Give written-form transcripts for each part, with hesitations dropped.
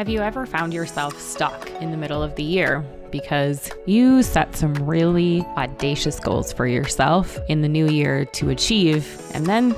Have you ever found yourself stuck in the middle of the year because you set some really audacious goals for yourself in the new year to achieve, and then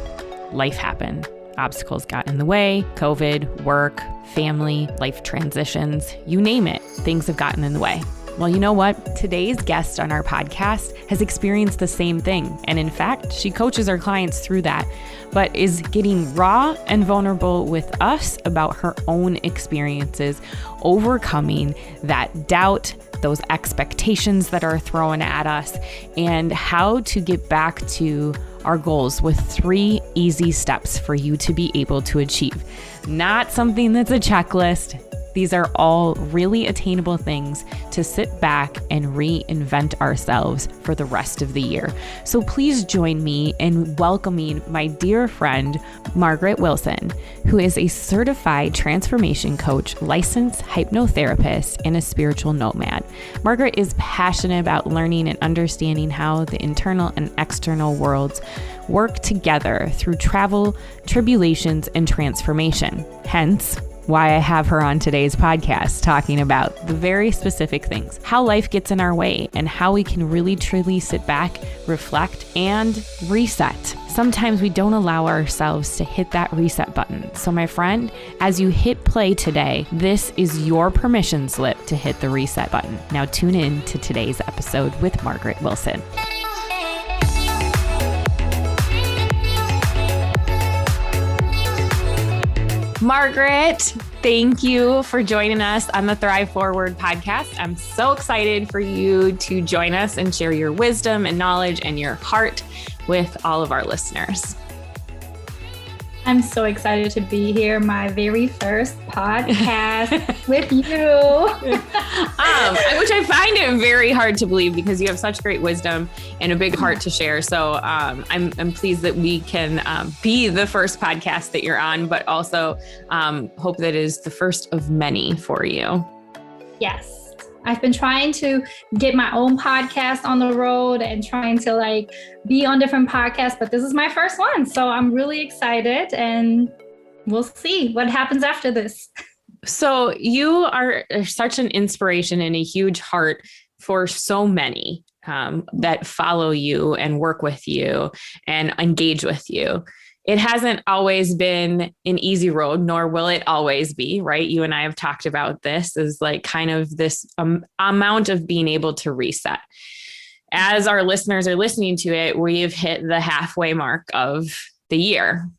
life happened? Obstacles got in the way, COVID, work, family, life transitions, you name it, things have gotten in the way. Well, you know what? Today's guest on our podcast has experienced the same thing. And in fact, she coaches her clients through that, but is getting raw and vulnerable with us about her own experiences, overcoming that doubt, those expectations that are thrown at us, and how to get back to our goals with 3 easy steps for you to be able to achieve. Not something that's a checklist. These are all really attainable things to sit back and reinvent ourselves for the rest of the year. So please join me in welcoming my dear friend, Margret Wilson, who is a certified transformation coach, licensed hypnotherapist, and a spiritual nomad. Margret is passionate about learning and understanding how the internal and external worlds work together through travel, tribulations, and transformation. Hence, why I have her on today's podcast talking about the very specific things, how life gets in our way, and how we can really truly sit back, reflect, and reset. Sometimes we don't allow ourselves to hit that reset button. So my friend, as you hit play today, this is your permission slip to hit the reset button. Now tune in to today's episode with Margret Wilson. Margret, thank you for joining us on the Thrive Forward podcast. I'm so excited for you to join us and share your wisdom and knowledge and your heart with all of our listeners. I'm so excited to be here. My very first podcast with you. Which I find it very hard to believe because you have such great wisdom and a big heart to share. So I'm pleased that we can be the first podcast that you're on, but also hope that it is the first of many for you. Yes. I've been trying to get my own podcast on the road and trying to be on different podcasts, but this is my first one. So I'm really excited and we'll see what happens after this. So you are such an inspiration and a huge heart for so many that follow you and work with you and engage with you. It hasn't always been an easy road, nor will it always be, right? You and I have talked about this as kind of this amount of being able to reset. As our listeners are listening to it, we've hit the halfway mark of the year.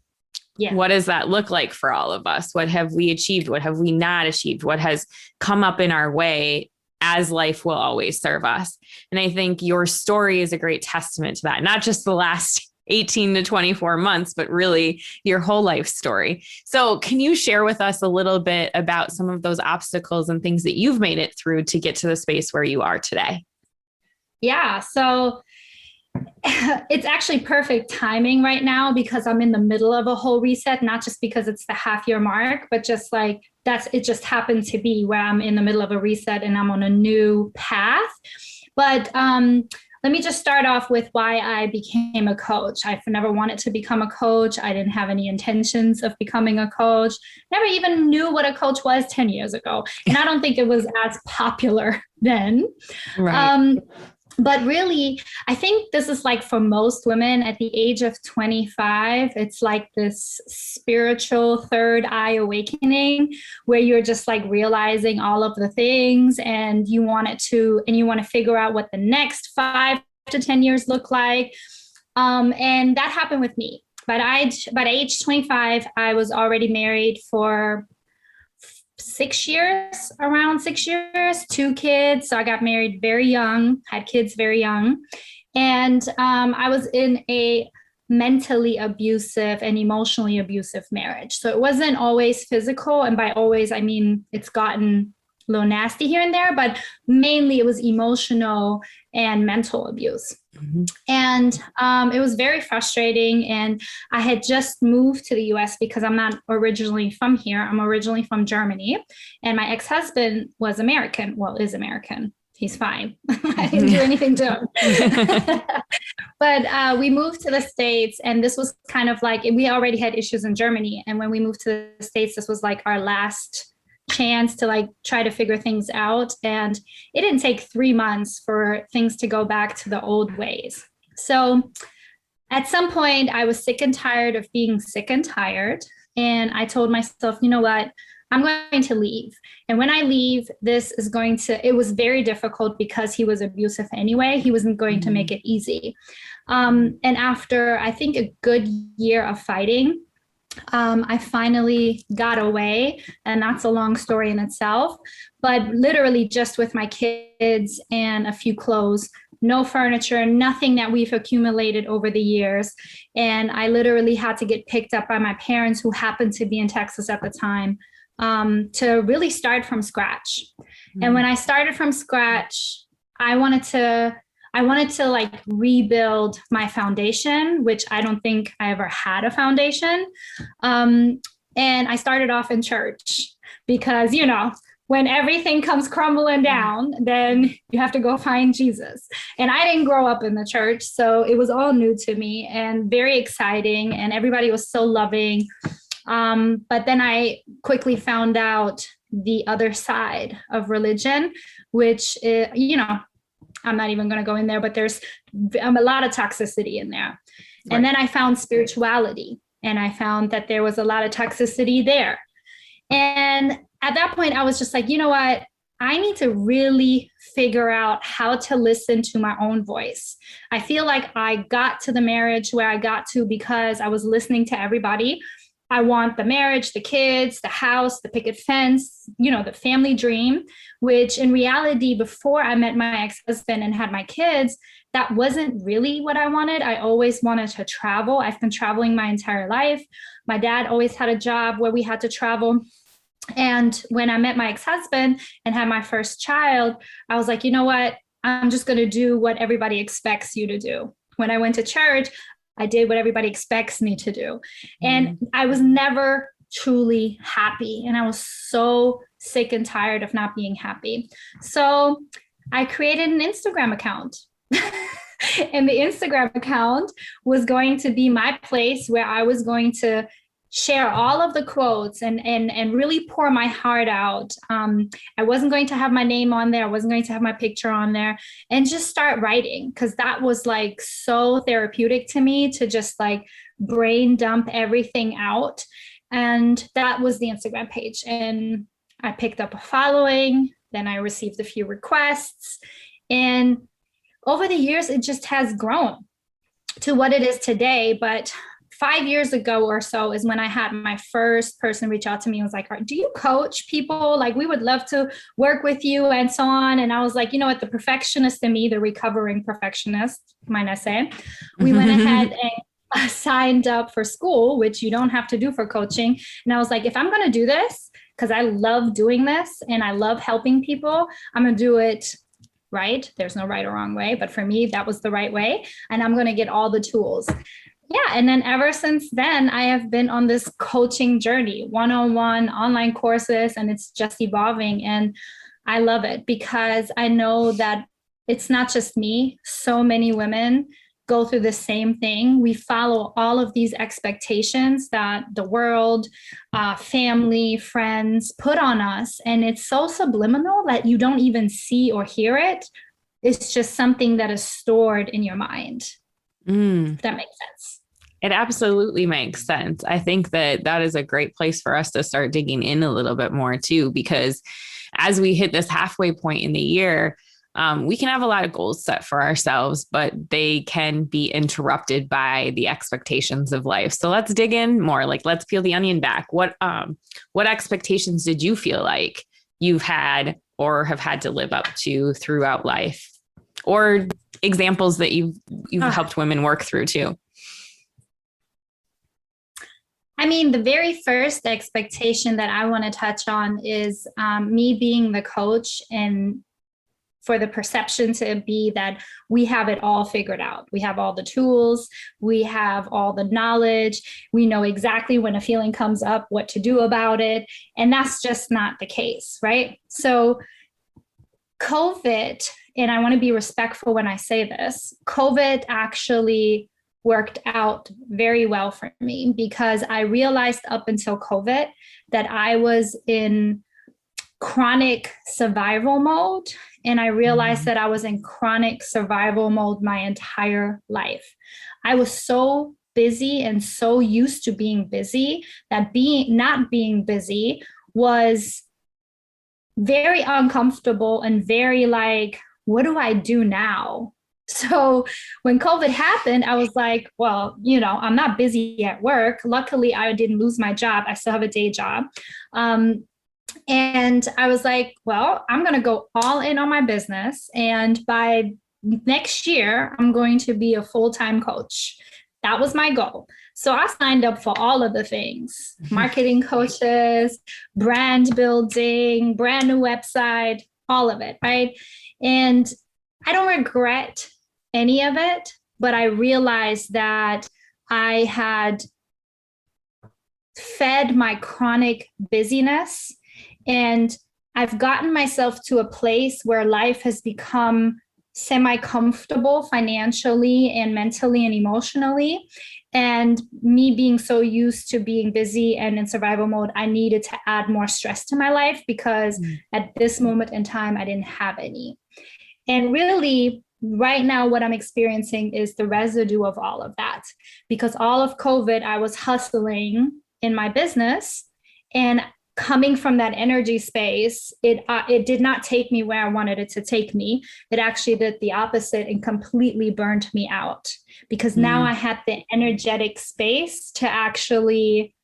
Yeah. What does that look like for all of us? What have we achieved? What have we not achieved? What has come up in our way, as life will always serve us? And I think your story is a great testament to that, not just the last 18 to 24 months, but really your whole life story. So can you share with us a little bit about some of those obstacles and things that you've made it through to get to the space where you are today? Yeah. So it's actually perfect timing right now because I'm in the middle of a whole reset, not just because it's the half year mark, but just it just happened to be where I'm in the middle of a reset and I'm on a new path. But, let me just start off with why I became a coach. I've never wanted to become a coach. I didn't have any intentions of becoming a coach. Never even knew what a coach was 10 years ago. And I don't think it was as popular then. Right. But really, I think this is for most women at the age of 25, it's like this spiritual third eye awakening where you're just realizing all of the things and you want to figure out what the next 5 to 10 years look like. And that happened with me. But by age 25, I was already married for around 6 years, 2 kids. So I got married very young, had kids very young. And I was in a mentally abusive and emotionally abusive marriage. So it wasn't always physical. And by always, I mean, it's gotten a little nasty here and there, but mainly it was emotional and mental abuse. Mm-hmm. And it was very frustrating. And I had just moved to the US because I'm not originally from here. I'm originally from Germany. And my ex-husband was American. Well, is American. He's fine. I didn't do anything to him. But we moved to the States, and this was kind of we already had issues in Germany. And when we moved to the States, this was our last chance to like try to figure things out. And it didn't take 3 months for things to go back to the old ways. So at some point, I was sick and tired of being sick and tired. And I told myself, you know what? I'm going to leave. And when I leave, it was very difficult because he was abusive anyway. He wasn't going to make it easy. And after, I think, a good year of fighting, I finally got away. And that's a long story in itself. But literally just with my kids and a few clothes, no furniture, nothing that we've accumulated over the years. And I literally had to get picked up by my parents, who happened to be in Texas at the time, to really start from scratch. And when I started from scratch, I wanted to like rebuild my foundation, which I don't think I ever had a foundation. And I started off in church because, when everything comes crumbling down, then you have to go find Jesus. And I didn't grow up in the church, so it was all new to me and very exciting. And everybody was so loving. But then I quickly found out the other side of religion, which, I'm not even going to go in there, but there's a lot of toxicity in there. Right. And then I found spirituality, and I found that there was a lot of toxicity there. And at that point, I was just like, you know what? I need to really figure out how to listen to my own voice. I feel like I got to the marriage where I got to because I was listening to everybody. I want the marriage, the kids, the house, the picket fence, the family dream, which in reality, before I met my ex-husband and had my kids, that wasn't really what I wanted. I always wanted to travel. I've been traveling my entire life. My dad always had a job where we had to travel. And when I met my ex-husband and had my first child, I was like, you know what? I'm just going to do what everybody expects you to do. When I went to church, I did what everybody expects me to do. And I was never truly happy. And I was so sick and tired of not being happy. So I created an Instagram account. And the Instagram account was going to be my place where I was going to share all of the quotes and really pour my heart out. I wasn't going to have my name on there. I wasn't going to have my picture on there, and just start writing, because that was like so therapeutic to me, to just like brain dump everything out. And that was the Instagram page. And I picked up a following. Then I received a few requests. And over the years, it just has grown to what it is today. But 5 years ago or so is when I had my first person reach out to me and was like, do you coach people? Like, we would love to work with you and so on. And I was like, you know what, the perfectionist in me, the recovering perfectionist, might I say, we went ahead and signed up for school, which you don't have to do for coaching. And I was like, if I'm going to do this, because I love doing this and I love helping people, I'm going to do it right. There's no right or wrong way. But for me, that was the right way. And I'm going to get all the tools. Yeah. And then ever since then, I have been on this coaching journey, one-on-one online courses, and it's just evolving. And I love it because I know that it's not just me. So many women go through the same thing. We follow all of these expectations that the world, family, friends put on us. And it's so subliminal that you don't even see or hear it. It's just something that is stored in your mind. If that makes sense. It absolutely makes sense. I think that is a great place for us to start digging in a little bit more too, because as we hit this halfway point in the year, we can have a lot of goals set for ourselves, but they can be interrupted by the expectations of life. So let's dig in more. Like, let's peel the onion back. What expectations did you feel like you've had or have had to live up to throughout life, or examples that you've helped women work through too? I mean, the very first expectation that I want to touch on is me being the coach, and for the perception to be that we have it all figured out. We have all the tools, we have all the knowledge, we know exactly when a feeling comes up, what to do about it. And that's just not the case, right? So COVID, and I want to be respectful when I say this, COVID actually worked out very well for me, because I realized up until COVID that I was in chronic survival mode. And I realized that I was in chronic survival mode my entire life. I was so busy and so used to being busy that not being busy was very uncomfortable and very like, what do I do now? So when COVID happened, I was like, well, I'm not busy at work. Luckily, I didn't lose my job. I still have a day job. And I was like, well, I'm going to go all in on my business. And by next year, I'm going to be a full-time coach. That was my goal. So I signed up for all of the things, marketing coaches, brand building, brand new website, all of it, right? And I don't regret any of it, but I realized that I had fed my chronic busyness, and I've gotten myself to a place where life has become semi-comfortable financially and mentally and emotionally. And me being so used to being busy and in survival mode, I needed to add more stress to my life because at this moment in time, I didn't have any. And really, right now, what I'm experiencing is the residue of all of that. Because all of COVID, I was hustling in my business, and coming from that energy space, it did not take me where I wanted it to take me. It actually did the opposite and completely burned me out, because now I had the energetic space to actually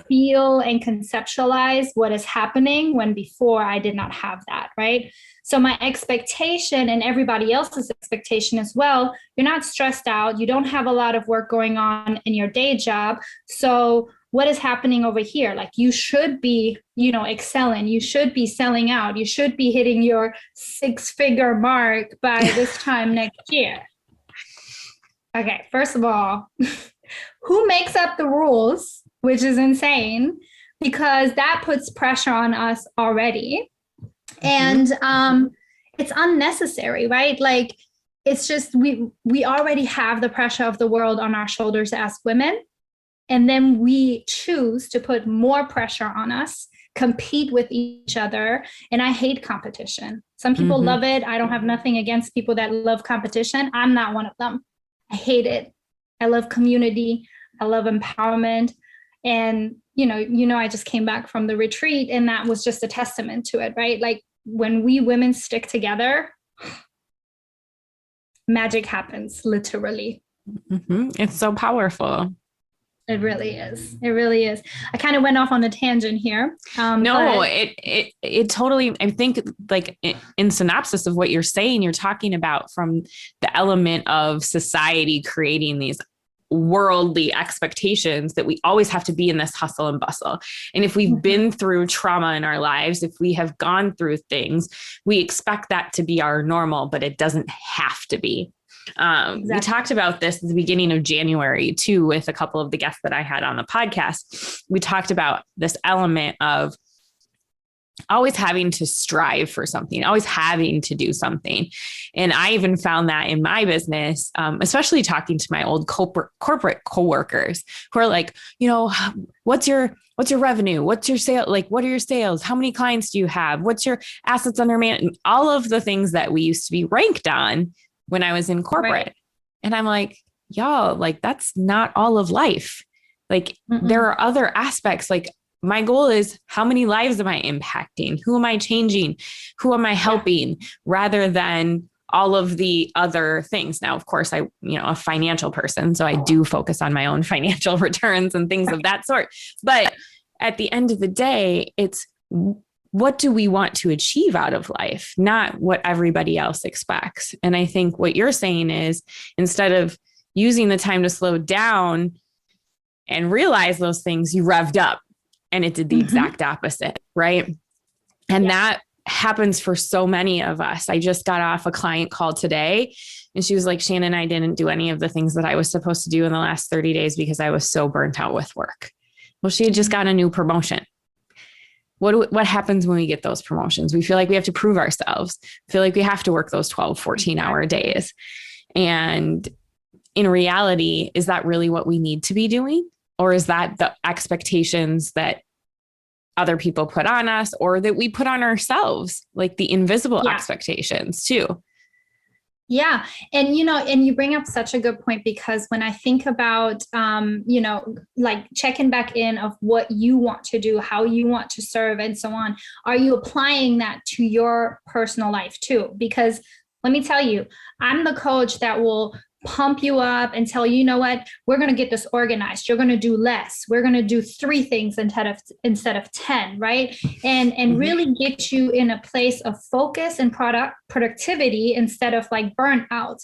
feel and conceptualize what is happening, when before I did not have that, right? So my expectation, and everybody else's expectation as well, you're not stressed out, you don't have a lot of work going on in your day job, so what is happening over here? Like, you should be, excelling, you should be selling out, you should be hitting your 6-figure mark by this time next year. Okay, first of all, who makes up the rules? Which is insane, because that puts pressure on us already. And it's unnecessary, right? Like, it's just, we already have the pressure of the world on our shoulders as women. And then we choose to put more pressure on us, compete with each other. And I hate competition. Some people love it. I don't have nothing against people that love competition. I'm not one of them. I hate it. I love community. I love empowerment. And, I just came back from the retreat, and that was just a testament to it, right? Like, when we women stick together, magic happens, literally. It's so powerful. It really is. It really is. I kind of went off on a tangent here. No, it totally, I think, like, in synopsis of what you're saying, you're talking about from the element of society creating these worldly expectations that we always have to be in this hustle and bustle. And if we've been through trauma in our lives, if we have gone through things, we expect that to be our normal, but it doesn't have to be. Exactly. We talked about this at the beginning of January too, with a couple of the guests that I had on the podcast. We talked about this element of always having to strive for something, always having to do something. And I even found that in my business, especially talking to my old corporate coworkers who are like, what's your revenue? What's your sale? Like, what are your sales? How many clients do you have? What's your assets under management? All of the things that we used to be ranked on when I was in corporate. Right. And I'm like, y'all, like, that's not all of life. Like, there are other aspects. Like, my goal is, how many lives am I impacting? Who am I changing? Who am I helping? Rather than all of the other things. Now, of course, a financial person, so I do focus on my own financial returns and things of that sort. But at the end of the day, it's, what do we want to achieve out of life? Not what everybody else expects. And I think what you're saying is, instead of using the time to slow down and realize those things, you revved up, and it did the exact opposite. Right. And that happens for so many of us. I just got off a client call today, and she was like, Shannon, I didn't do any of the things that I was supposed to do in the last 30 days because I was so burnt out with work. Well, she had just got a new promotion. What happens when we get those promotions? We feel like we have to prove ourselves. Feel like we have to work those 12, 14-hour days. And in reality, is that really what we need to be doing? Or is that the expectations that other people put on us or that we put on ourselves, like the invisible expectations too. Yeah. And, and you bring up such a good point, because when I think about, like checking back in of what you want to do, how you want to serve and so on, are you applying that to your personal life too? Because let me tell you, I'm the coach that will pump you up and tell you, you know what, we're going to get this organized. You're going to do less. We're going to do 3 things instead of 10, right? And really get you in a place of focus and productivity instead of like burnout.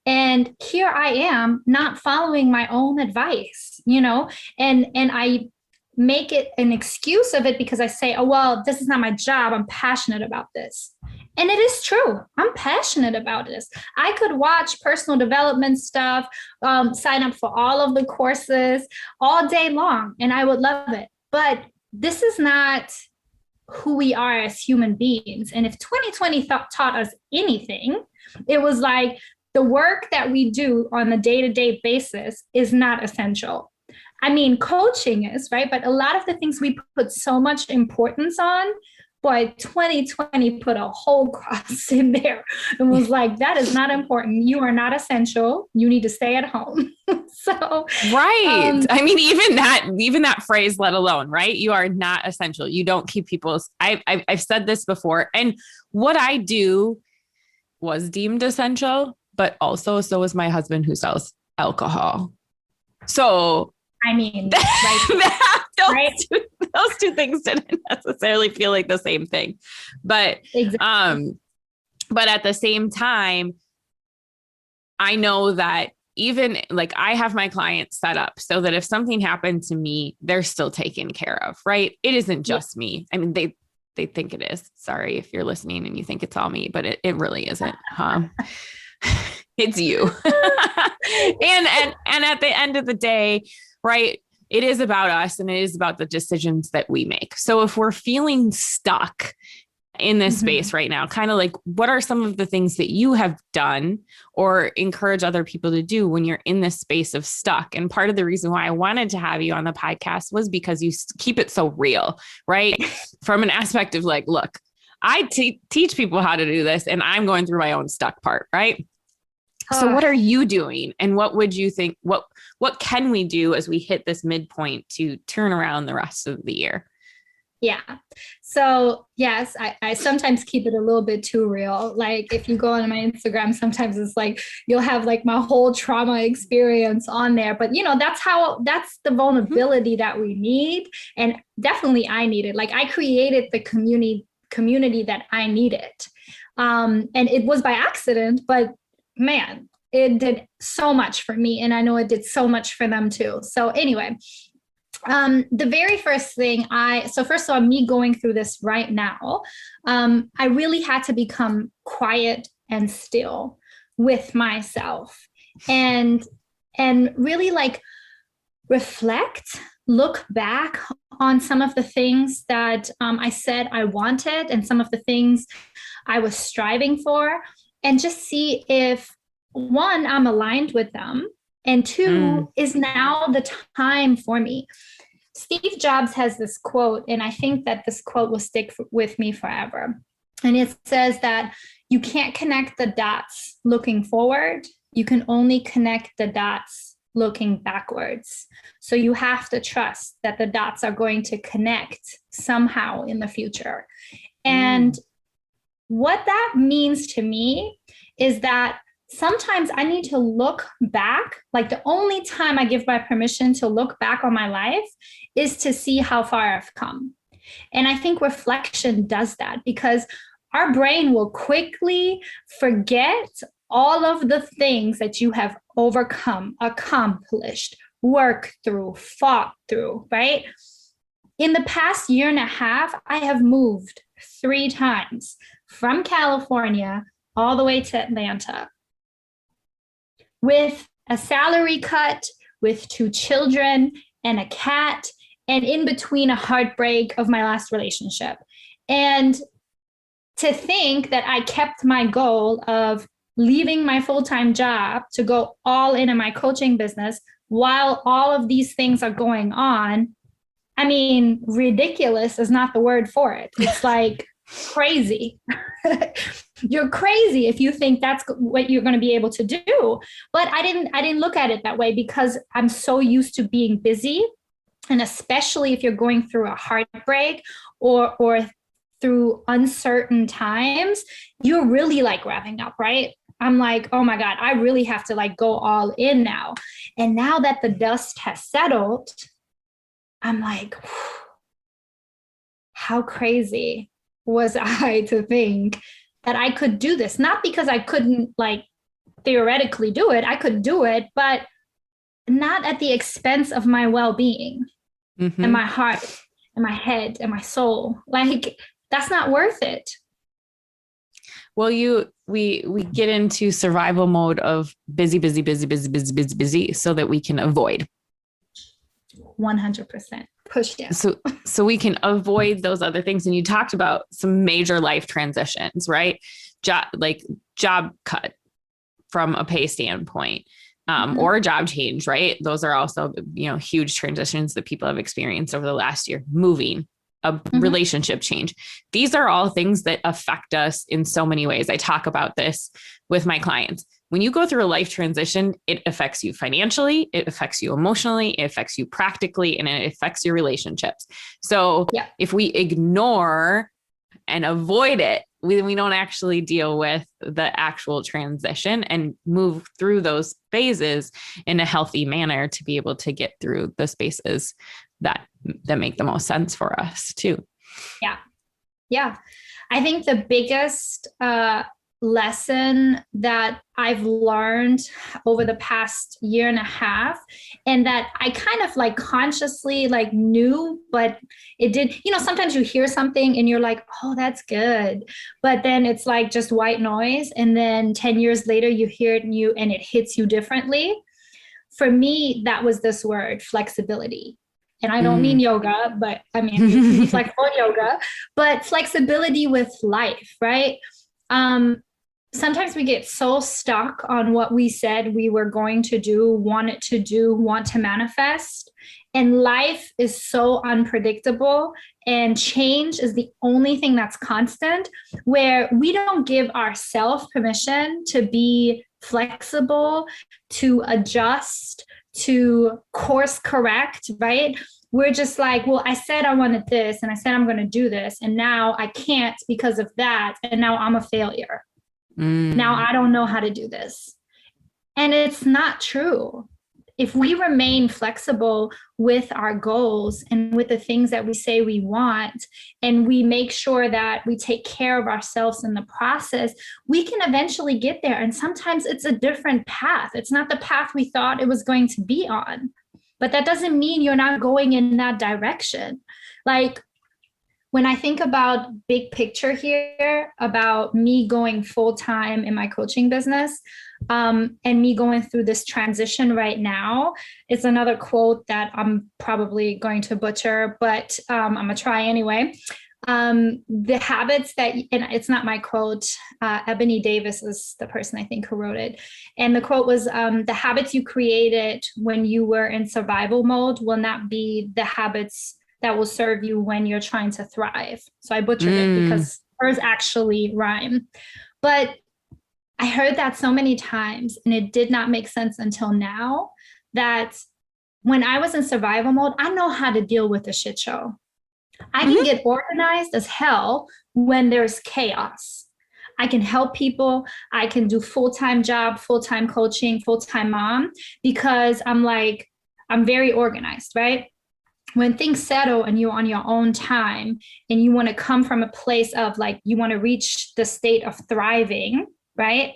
And here I am not following my own advice, and I make it an excuse of it because I say, oh, well, this is not my job. I'm passionate about this. And it is true. I'm passionate about this. I could watch personal development stuff, sign up for all of the courses all day long, and I would love it. But this is not who we are as human beings. And if 2020 taught us anything, it was like the work that we do on a day-to-day basis is not essential. I mean, coaching is, right? But a lot of the things we put so much importance on, boy, 2020 put a whole cross in there and was like, that is not important. You are not essential. You need to stay at home. So, right. I mean, even that phrase, let alone, right? You are not essential. You don't keep people's, I've said this before. And what I do was deemed essential, but also so is my husband who sells alcohol. So, I mean, those two things didn't necessarily feel like the same thing, but at the same time, I know that even like I have my clients set up so that if something happened to me, they're still taken care of, right? It isn't just me. I mean, they think it is. Sorry if you're listening and you think it's all me, but it really isn't. It's you. and at the end of the day, right, it is about us and it is about the decisions that we make. So if we're feeling stuck in this space right now, kind of like, what are some of the things that you have done or encourage other people to do when you're in this space of stuck? And part of the reason why I wanted to have you on the podcast was because you keep it so real, right? From an aspect of like, look, I teach people how to do this and I'm going through my own stuck part, right? So what are you doing? And what would you think, what can we do as we hit this midpoint to turn around the rest of the year? Yeah. So yes, I sometimes keep it a little bit too real. Like if you go on my Instagram, sometimes it's like, you'll have like my whole trauma experience on there, but that's the vulnerability that we need. And definitely I needed, like I created the community that I needed. And it was by accident, but man, it did so much for me. And I know it did so much for them too. So anyway, the very first thing so first of all, me going through this right now, I really had to become quiet and still with myself and really like reflect, look back on some of the things that I said I wanted and some of the things I was striving for, and just see if, one, I'm aligned with them, and two, is now the time for me. Steve Jobs has this quote, and I think that this quote will stick with me forever. And it says that you can't connect the dots looking forward. You can only connect the dots looking backwards. So you have to trust that the dots are going to connect somehow in the future. And what that means to me is that sometimes I need to look back. Like the only time I give my permission to look back on my life is to see how far I've come. And I think reflection does that, because our brain will quickly forget all of the things that you have overcome, accomplished, worked through, fought through, right? In the past year and a half, I have moved 3 times from California all the way to Atlanta with a salary cut, with 2 children and a cat, and in between a heartbreak of my last relationship. And to think that I kept my goal of leaving my full-time job to go all in my coaching business while all of these things are going on, I mean, ridiculous is not the word for it. It's like crazy. You're crazy if you think that's what you're going to be able to do. But I didn't look at it that way because I'm so used to being busy. And especially if you're going through a heartbreak or through uncertain times, you're really like revving up, right? I'm like, oh my God, I really have to like go all in now. And now that the dust has settled, I'm like, how crazy was I to think that I could do this? Not because I couldn't like theoretically do it, I could do it, but not at the expense of my well-being and my heart and my head and my soul. Like, that's not worth it. Well, we get into survival mode of busy, so that we can avoid. 100% push down. So we can avoid those other things. And you talked about some major life transitions, right? Job cut from a pay standpoint, or a job change, right? Those are also, huge transitions that people have experienced over the last year. Moving, a relationship change. These are all things that affect us in so many ways. I talk about this with my clients. When you go through a life transition, it affects you financially, it affects you emotionally, it affects you practically, and it affects your relationships. So if we ignore and avoid it, we don't actually deal with the actual transition and move through those phases in a healthy manner to be able to get through the spaces that make the most sense for us too. Yeah. I think the biggest lesson that I've learned over the past year and a half, and that I kind of like consciously like knew, but it did, sometimes you hear something and you're like, oh, that's good. But then it's like just white noise. And then 10 years later, you hear it and it hits you differently. For me, that was this word, flexibility. And I don't mean yoga, but I mean, you can be flexible in yoga, but flexibility with life, right? Sometimes we get so stuck on what we said we were going to do, want to manifest. And life is so unpredictable, and change is the only thing that's constant, where we don't give ourselves permission to be flexible, to adjust, to course correct, right? We're just like, well, I said I wanted this and I said I'm going to do this, and now I can't because of that. And now I'm a failure. Now I don't know how to do this. And it's not true. If we remain flexible with our goals and with the things that we say we want, and we make sure that we take care of ourselves in the process, we can eventually get there. And sometimes it's a different path. It's not the path we thought it was going to be on. But that doesn't mean you're not going in that direction. Like, when I think about big picture here, about me going full-time in my coaching business, and me going through this transition right now, it's another quote that I'm probably going to butcher, but I'm gonna try anyway. The habits that, and it's not my quote, Ebony Davis is the person I think who wrote it. And the quote was, the habits you created when you were in survival mode will not be the habits that will serve you when you're trying to thrive. So I butchered it because hers actually rhyme. But I heard that so many times, and it did not make sense until now, that when I was in survival mode, I know how to deal with a shit show. I can get organized as hell when there's chaos. I can help people. I can do full-time job, full-time coaching, full-time mom, because I'm very organized, right? When things settle and you're on your own time and you want to come from a place of like, you want to reach the state of thriving, right?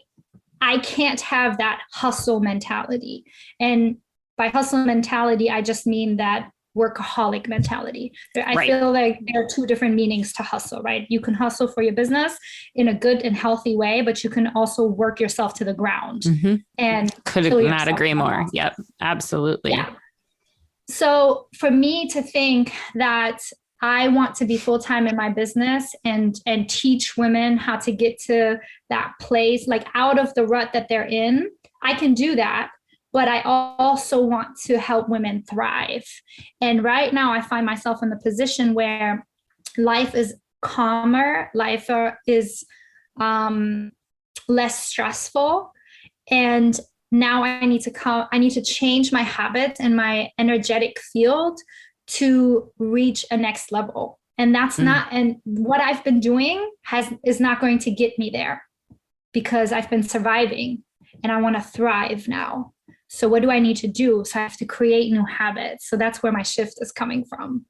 I can't have that hustle mentality. And by hustle mentality, I just mean that workaholic mentality. I feel like there are two different meanings to hustle, right? You can hustle for your business in a good and healthy way, but you can also work yourself to the ground. And could not agree more. Yep, absolutely. Yeah. So for me to think that I want to be full-time in my business and teach women how to get to that place, like out of the rut that they're in, I can do that. but I also want to help women thrive. And right now I find myself in the position where life is calmer, life is less stressful. And now I need to change my habits and my energetic field to reach a next level. And that's not, and what I've been doing is not going to get me there, because I've been surviving and I want to thrive now. So what do I need to do? So I have to create new habits. So that's where my shift is coming from.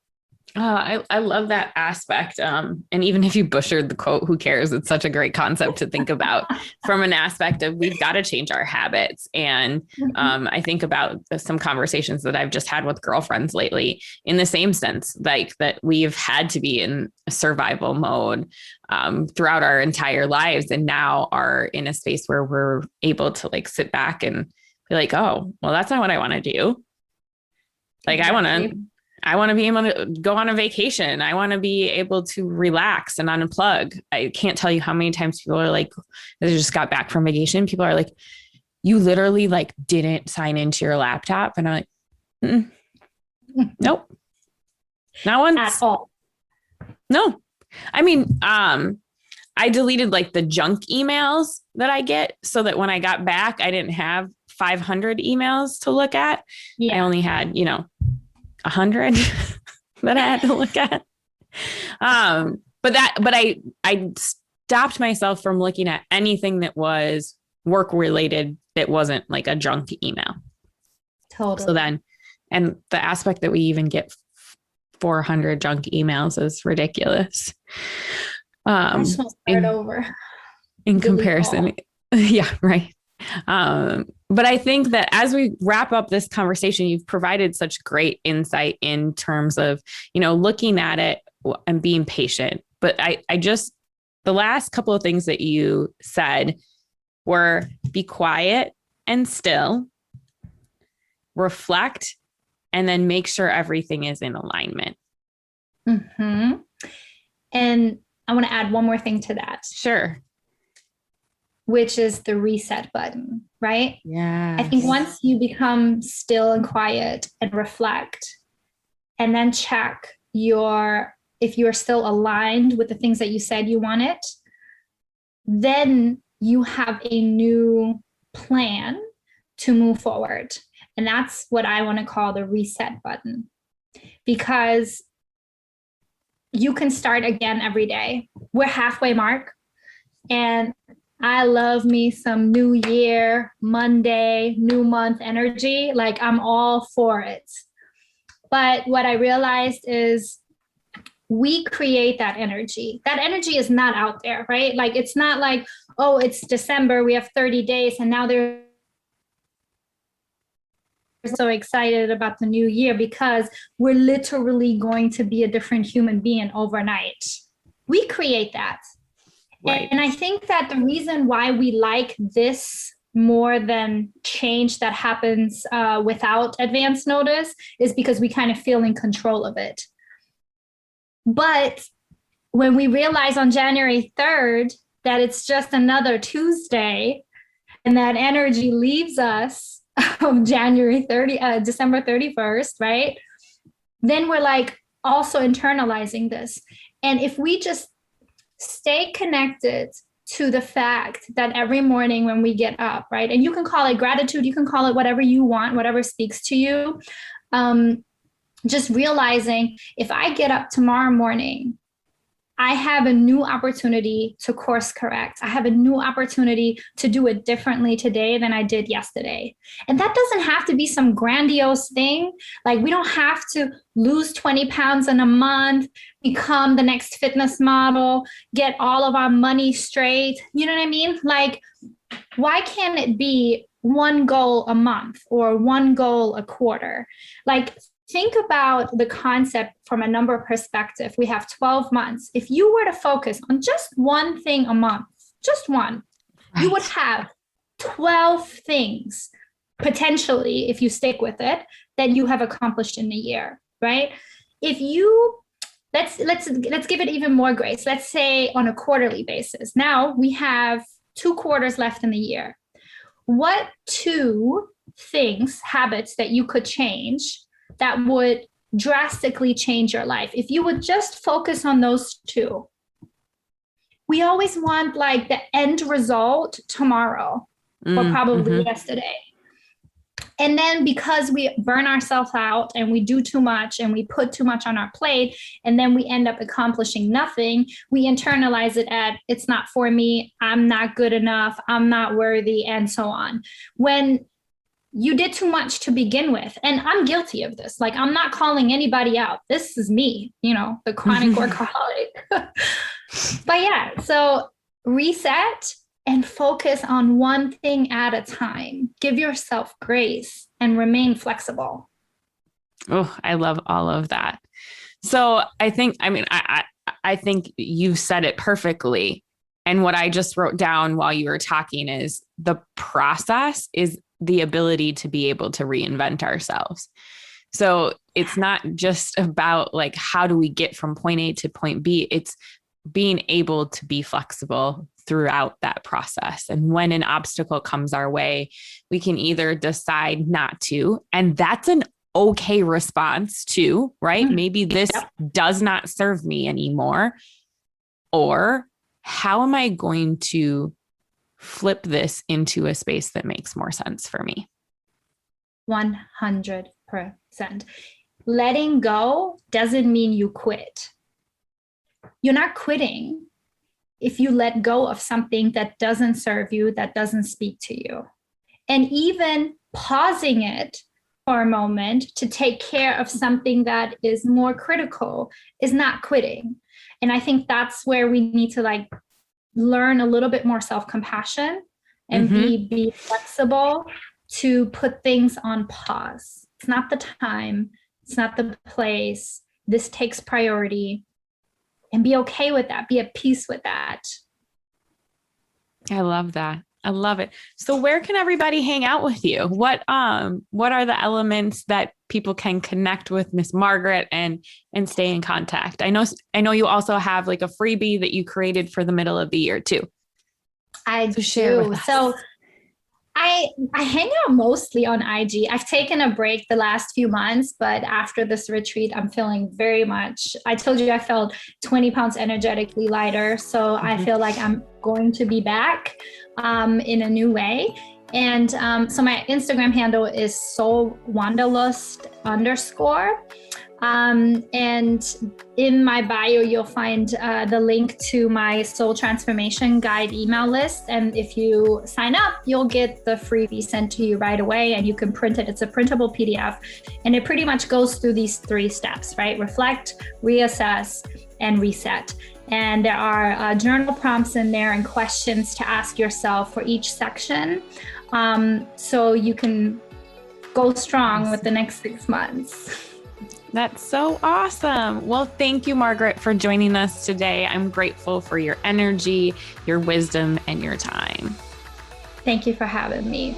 I love that aspect. And even if you butchered the quote, who cares? It's such a great concept to think about from an aspect of we've got to change our habits. And I think about some conversations that I've just had with girlfriends lately in the same sense, like that we've had to be in survival mode throughout our entire lives, and now are in a space where we're able to like sit back and be like, oh, well, that's not what I want to do. Like, exactly. I want to be able to go on a vacation. I want to be able to relax and unplug. I can't tell you how many times people are like, they just got back from vacation. People are like, you literally like didn't sign into your laptop. And I'm like, nope, not once. At all. No. I mean, I deleted like the junk emails that I get so that when I got back, I didn't have 500 emails to look at. Yeah. I only had, 100 that I had to look at. But I stopped myself from looking at anything that was work related that wasn't like a junk email. Totally. So then, and the aspect that we even get 400 junk emails is ridiculous. I just want to start over. In comparison. Yeah, right. But I think that as we wrap up this conversation, you've provided such great insight in terms of, looking at it and being patient. But I just, the last couple of things that you said were be quiet and still, reflect, and then make sure everything is in alignment. Mm-hmm. And I want to add one more thing to that. Sure. Which is the reset button, right? Yeah. I think once you become still and quiet and reflect, and then check if you're still aligned with the things that you said you wanted, then you have a new plan to move forward. And that's what I want to call the reset button, because you can start again every day. We're halfway mark, and I love me some new year, Monday, new month energy. Like, I'm all for it. But what I realized is we create that energy. That energy is not out there, right? Like, it's not like, oh, it's December, we have 30 days, and now they're so excited about the new year, because we're literally going to be a different human being overnight. We create that. Right. And I think that the reason why we like this more than change that happens without advance notice is because we kind of feel in control of it. But when we realize on January 3rd that it's just another Tuesday, and that energy leaves us on December 31st, right? Then we're like also internalizing this. And if we just stay connected to the fact that every morning when we get up, right? And you can call it gratitude, you can call it whatever you want, whatever speaks to you. Just realizing if I get up tomorrow morning, I have a new opportunity to course correct. I have a new opportunity to do it differently today than I did yesterday. And that doesn't have to be some grandiose thing. Like, we don't have to lose 20 pounds in a month, become the next fitness model, get all of our money straight. You know what I mean? Like, why can't it be one goal a month or one goal a quarter? Like, think about the concept from a number perspective. We have 12 months. If you were to focus on just one thing a month, just one, right, you would have 12 things potentially, if you stick with it, that you have accomplished in a year, right? If you, let's give it even more grace. Let's say on a quarterly basis. Now we have 2 quarters left in the year. What 2 things, habits that you could change that would drastically change your life. If you would just focus on those two. We always want like the end result tomorrow or probably yesterday. And then because we burn ourselves out and we do too much and we put too much on our plate, and then we end up accomplishing nothing, we internalize it at, it's not for me, I'm not good enough, I'm not worthy, and so on. When you did too much to begin with. And I'm guilty of this. Like, I'm not calling anybody out. This is me, the chronic workaholic. But yeah, so reset and focus on one thing at a time. Give yourself grace and remain flexible. Oh, I love all of that. So I think you've said it perfectly. And what I just wrote down while you were talking is the process is the ability to be able to reinvent ourselves. So it's not just about like, how do we get from point A to point B? It's being able to be flexible throughout that process. And when an obstacle comes our way, we can either decide not to, and that's an okay response too, right? Maybe this does not serve me anymore. Or how am I going to flip this into a space that makes more sense for me? 100%. Letting go doesn't mean you quit. You're not quitting if you let go of something that doesn't serve you, that doesn't speak to you. And even pausing it for a moment to take care of something that is more critical is not quitting. And I think that's where we need to like learn a little bit more self-compassion and be flexible to put things on pause. It's not the time. It's not the place. This takes priority. And be okay with that. Be at peace with that. I love that. I love it. So where can everybody hang out with you? What are the elements that people can connect with Miss Margret and stay in contact? I know you also have like a freebie that you created for the middle of the year too. I do. So I hang out mostly on IG. I've taken a break the last few months, but after this retreat, I'm feeling very much, I told you I felt 20 pounds energetically lighter. So I feel like I'm going to be back in a new way. And so my Instagram handle is soulwanderlust_. And in my bio, you'll find the link to my Soul Transformation Guide email list. And if you sign up, you'll get the freebie sent to you right away, and you can print it. It's a printable PDF, and it pretty much goes through these 3 steps, right? Reflect, reassess, and reset. And there are journal prompts in there and questions to ask yourself for each section. So you can go strong with the next 6 months. That's so awesome. Well, thank you, Margret, for joining us today. I'm grateful for your energy, your wisdom, and your time. Thank you for having me.